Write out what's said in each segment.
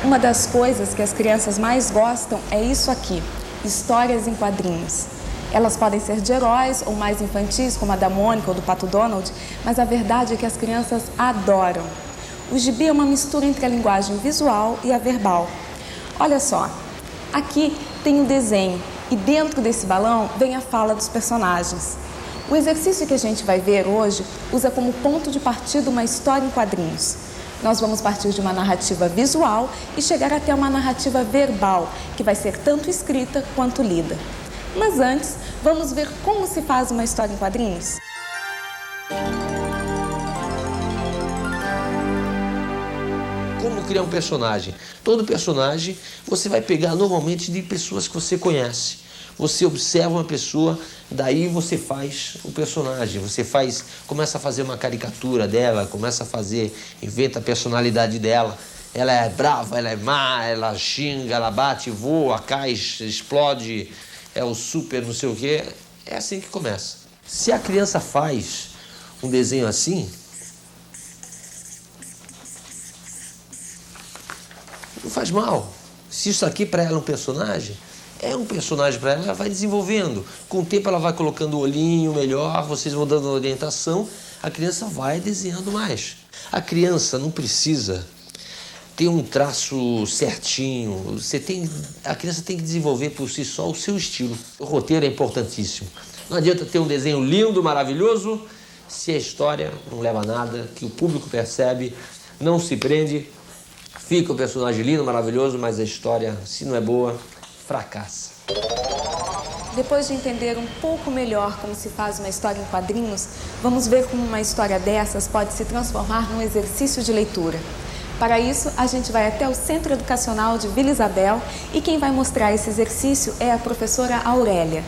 Uma das coisas que as crianças mais gostam é isso aqui, histórias em quadrinhos. Elas podem ser de heróis ou mais infantis, como a da Mônica ou do Pato Donald, mas a verdade é que as crianças adoram. O gibi é uma mistura entre a linguagem visual e a verbal. Olha só, aqui tem um desenho e dentro desse balão vem a fala dos personagens. O exercício que a gente vai ver hoje usa como ponto de partida uma história em quadrinhos. Nós vamos partir de uma narrativa visual e chegar até uma narrativa verbal, que vai ser tanto escrita quanto lida. Mas antes, vamos ver como se faz uma história em quadrinhos? Como criar um personagem? Todo personagem você vai pegar normalmente de pessoas que você conhece. Você observa uma pessoa, daí você faz o personagem, começa a fazer uma caricatura dela, inventa a personalidade dela. Ela é brava, ela é má, ela xinga, ela bate, voa, cai, explode, é o super não sei o quê. É assim que começa. Se a criança faz um desenho assim, não faz mal. Se isso aqui para ela é um personagem para ela, ela vai desenvolvendo. Com o tempo ela vai colocando o olhinho melhor, vocês vão dando orientação, a criança vai desenhando mais. A criança não precisa ter um traço certinho, a criança tem que desenvolver por si só o seu estilo. O roteiro é importantíssimo. Não adianta ter um desenho lindo, maravilhoso, se a história não leva a nada, que o público percebe, não se prende, fica o personagem lindo, maravilhoso, mas a história, se não é boa, fracassa. Depois de entender um pouco melhor como se faz uma história em quadrinhos, vamos ver como uma história dessas pode se transformar num exercício de leitura. Para isso, a gente vai até o Centro Educacional de Vila Isabel e quem vai mostrar esse exercício é a professora Aurélia.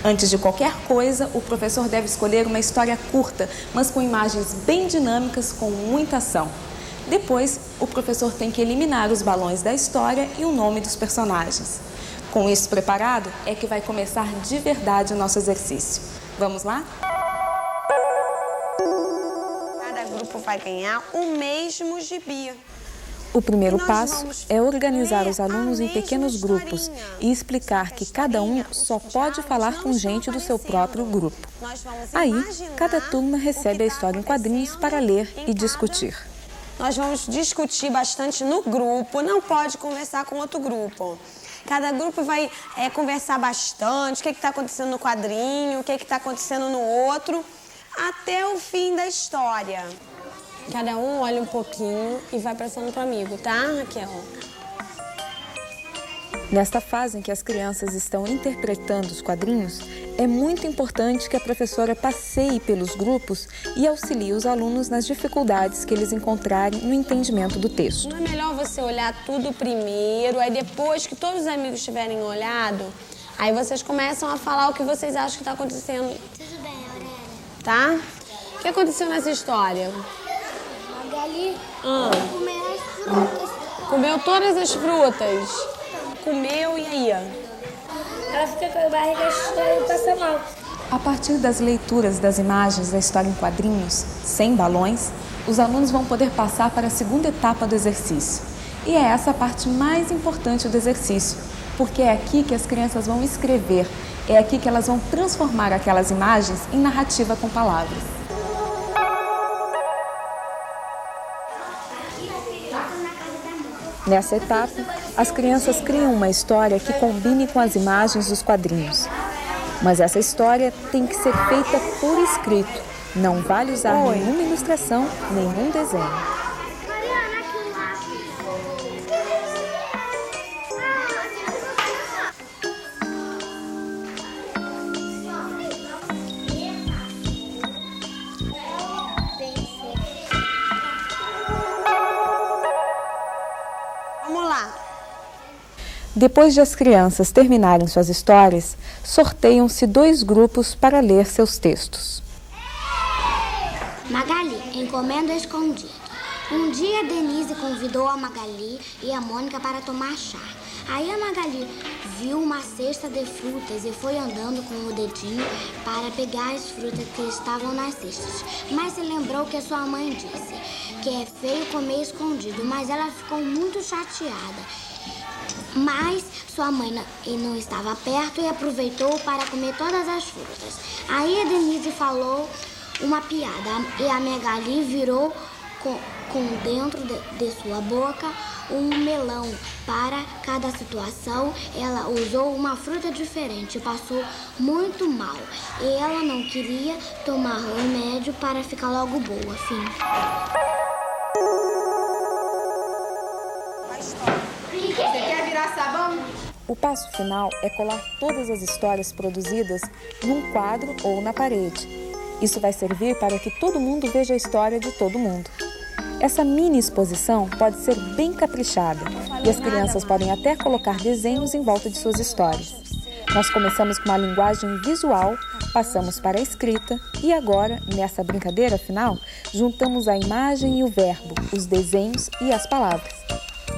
Antes de qualquer coisa, o professor deve escolher uma história curta, mas com imagens bem dinâmicas, com muita ação. Depois, o professor tem que eliminar os balões da história e o nome dos personagens. Com isso preparado, é que vai começar de verdade o nosso exercício. Vamos lá? Cada grupo vai ganhar o mesmo gibi. O primeiro passo é organizar os alunos em pequenos grupos e explicar que cada um só pode falar com gente do seu próprio grupo. Aí, cada turma recebe a história em quadrinhos para ler e discutir. Nós vamos discutir bastante no grupo, não pode conversar com outro grupo. Cada grupo vai conversar bastante, o que está acontecendo no quadrinho, o que está acontecendo no outro, até o fim da história. Cada um olha um pouquinho e vai passando para o amigo, tá, Raquel? Nesta fase em que as crianças estão interpretando os quadrinhos, é muito importante que a professora passeie pelos grupos e auxilie os alunos nas dificuldades que eles encontrarem no entendimento do texto. Não é melhor você olhar tudo primeiro, aí depois que todos os amigos tiverem olhado, aí vocês começam a falar o que vocês acham que está acontecendo. Tudo bem, Aurélia. Tá? O que aconteceu nessa história? A Magali comeu as frutas. Comeu todas as frutas. Comeu e aí? Ela fica com a barriga cheia e passa mal. A partir das leituras das imagens da história em quadrinhos, sem balões, os alunos vão poder passar para a segunda etapa do exercício. E é essa a parte mais importante do exercício, porque é aqui que as crianças vão escrever, é aqui que elas vão transformar aquelas imagens em narrativa com palavras. Nessa etapa, as crianças criam uma história que combine com as imagens dos quadrinhos. Mas essa história tem que ser feita por escrito, Não vale usar nenhuma ilustração, nenhum desenho. Vamos lá. Depois de as crianças terminarem suas histórias, sorteiam-se 2 grupos para ler seus textos. Magali, encomenda escondida. Um dia, Denise convidou a Magali e a Mônica para tomar chá. Aí a Magali viu uma cesta de frutas e foi andando com o dedinho para pegar as frutas que estavam nas cestas. Mas se lembrou que sua mãe disse que é feio comer escondido, mas ela ficou muito chateada. Mas sua mãe não estava perto e aproveitou para comer todas as frutas. Aí a Denise falou uma piada e a Magali virou com dentro de sua boca um melão. Para cada situação, ela usou uma fruta diferente e passou muito mal. E ela não queria tomar remédio para ficar logo boa. Fim. Você quer virar sabão? O passo final é colar todas as histórias produzidas num quadro ou na parede. Isso vai servir para que todo mundo veja a história de todo mundo. Essa mini exposição pode ser bem caprichada e as crianças podem até colocar desenhos em volta de suas histórias. Nós começamos com uma linguagem visual, passamos para a escrita e agora, nessa brincadeira final, juntamos a imagem e o verbo, os desenhos e as palavras.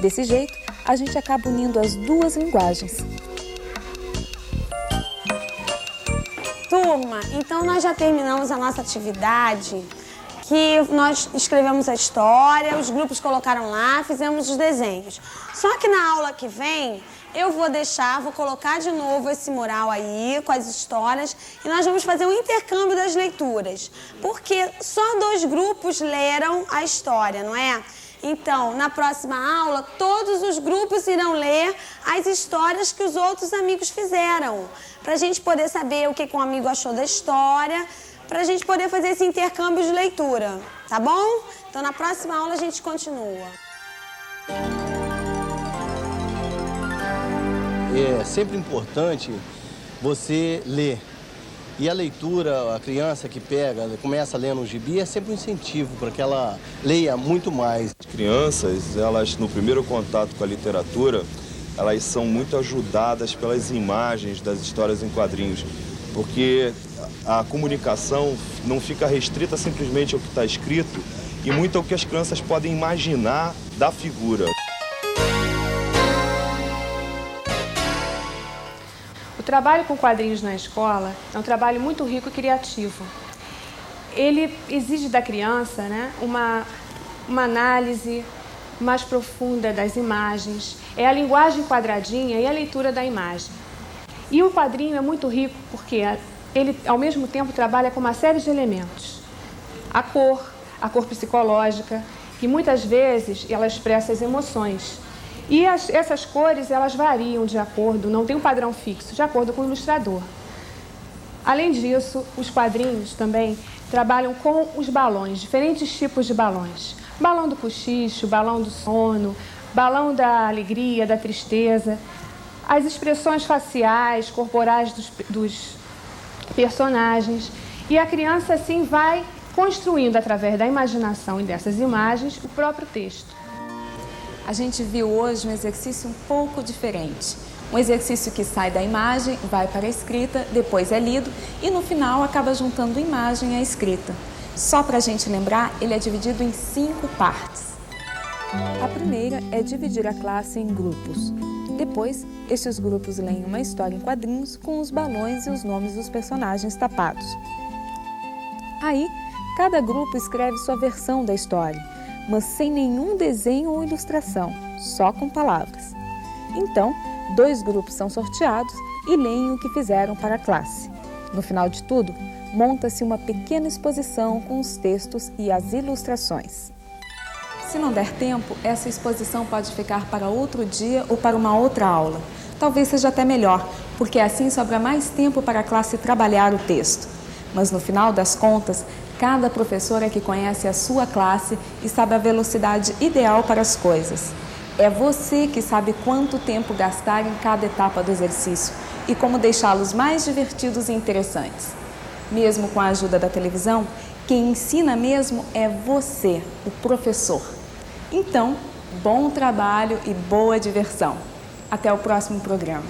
Desse jeito, a gente acaba unindo as 2 linguagens. Turma, então nós já terminamos a nossa atividade, que nós escrevemos a história, os grupos colocaram lá, fizemos os desenhos. Só que na aula que vem, eu vou colocar de novo esse mural aí, com as histórias, e nós vamos fazer um intercâmbio das leituras, porque só 2 grupos leram a história, não é? Então, na próxima aula, todos os grupos irão ler as histórias que os outros amigos fizeram, para a gente poder saber o que um amigo achou da história, para a gente poder fazer esse intercâmbio de leitura, tá bom? Então, na próxima aula, a gente continua. É sempre importante você ler. E a leitura, a criança que começa lendo um gibi, é sempre um incentivo para que ela leia muito mais. As crianças, elas no primeiro contato com a literatura, elas são muito ajudadas pelas imagens das histórias em quadrinhos, porque a comunicação não fica restrita simplesmente ao que está escrito e muito ao que as crianças podem imaginar da figura. O trabalho com quadrinhos na escola é um trabalho muito rico e criativo. Ele exige da criança, né, uma análise mais profunda das imagens, é a linguagem quadradinha e a leitura da imagem. E o quadrinho é muito rico porque ele, ao mesmo tempo, trabalha com uma série de elementos. A cor psicológica, que muitas vezes ela expressa as emoções. E essas cores, elas variam de acordo, não tem um padrão fixo, de acordo com o ilustrador. Além disso, os quadrinhos também trabalham com os balões, diferentes tipos de balões. Balão do cochicho, balão do sono, balão da alegria, da tristeza. As expressões faciais, corporais dos personagens. E a criança, assim, vai construindo, através da imaginação e dessas imagens, o próprio texto. A gente viu hoje um exercício um pouco diferente. Um exercício que sai da imagem, vai para a escrita, depois é lido e no final acaba juntando imagem à escrita. Só para a gente lembrar, ele é dividido em 5 partes. A primeira é dividir a classe em grupos. Depois, estes grupos leem uma história em quadrinhos com os balões e os nomes dos personagens tapados. Aí, cada grupo escreve sua versão da história, mas sem nenhum desenho ou ilustração, só com palavras. Então, 2 grupos são sorteados e leem o que fizeram para a classe. No final de tudo, monta-se uma pequena exposição com os textos e as ilustrações. Se não der tempo, essa exposição pode ficar para outro dia ou para uma outra aula. Talvez seja até melhor, porque assim sobra mais tempo para a classe trabalhar o texto. Mas no final das contas, Cada professor é que conhece a sua classe e sabe a velocidade ideal para as coisas. É você que sabe quanto tempo gastar em cada etapa do exercício e como deixá-los mais divertidos e interessantes. Mesmo com a ajuda da televisão, quem ensina mesmo é você, o professor. Então, bom trabalho e boa diversão. Até o próximo programa.